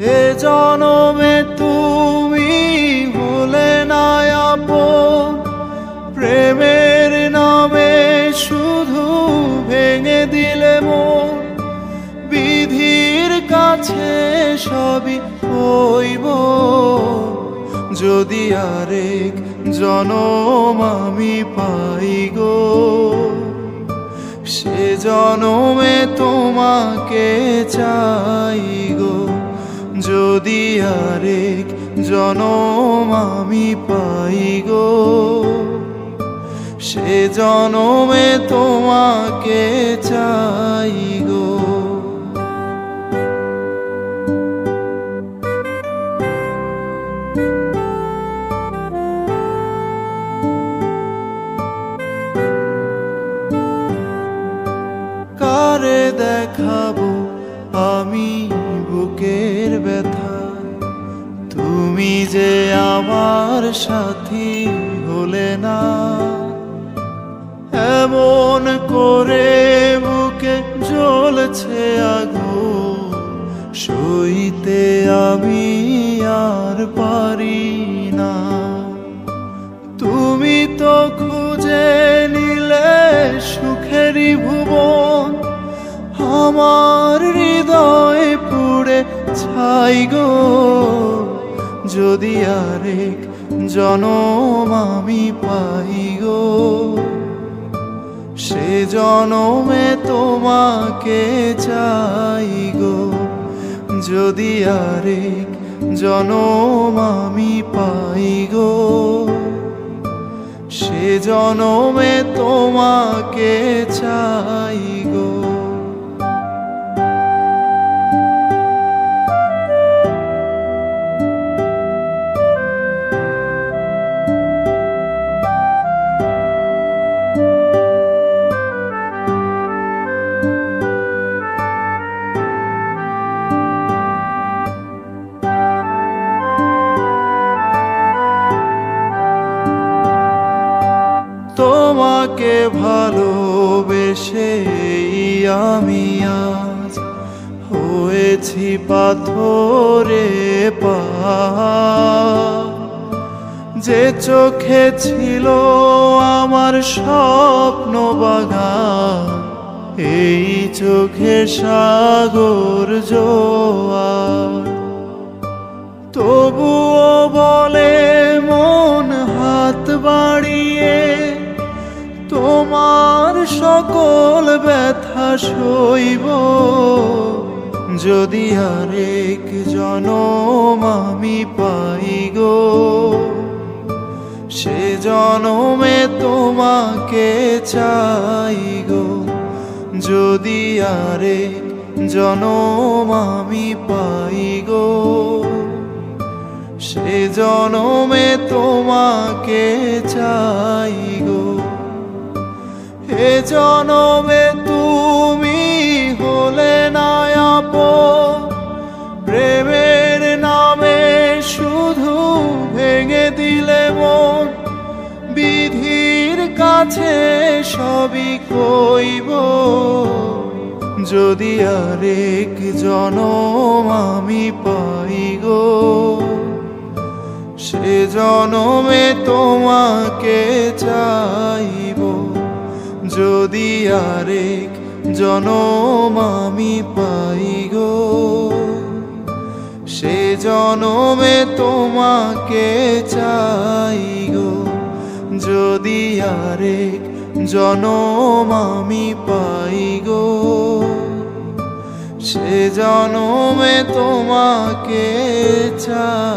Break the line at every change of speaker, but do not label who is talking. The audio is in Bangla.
এ জনমে তুমি হলে না আপন, প্রেমের নামে শুধু ভেঙে দিলে মন। বিধির কাছে সবই হইব, যদি আরেক জনম আমি পাই গো। সে জনমে তোমাকে চাই গো, যদি আরেক জনম আমি পাই গো। সে জনমে তোমাকে চাই গো। কারে দেখাবো আমি বুকের ব্যথা, তুমি যে আমার সাথী হলে না। এমন করে বুকে জ্বলছে আগুন, সইতে আমি আর পারি না। তুমি তো খুঁজে নিলে সুখেরই ভুবন, আমার হৃদয় পুড়ে ছাই গো। যদি আরেক জনম আমি পাই গো, সে জনমে তোমাকে চাই গো। যদি আরেক জনম আমি পাই গো, সে জনমে তোমাকে চাই গো। তোমাকে ভালোবেসে আমি আজ হয়েছি পাথরে পাহাড়। যে চোখে ছিল আমার স্বপ্ন বাগান, এই চোখে সাগর জোয়ার। তবুও বলে মন হাত বাড়িয়ে, তোমার সকল ব্যথা সইব। যদি আরেক জনম আমি পাই গো, সে জনমে তোমাকে চাই গো। যদি আরেক জনম আমি পাই গো, সে জনমে তোমাকে চাই গো। এ জনমে তুমি হলে না আপন, প্রেমের নামে শুধু ভেঙে দিলে মন। বিধির কাছে সবই কইব, যদি আরেক জনম আমি পাই গো। সে জনমে তোমাকে চাইব, যদি আরেক জনম আমি পাই গো। সে জনমে তোমাকে চাই গো, যদি আরেক জনম আমি পাই গো। সে জনমে তোমাকে চাই।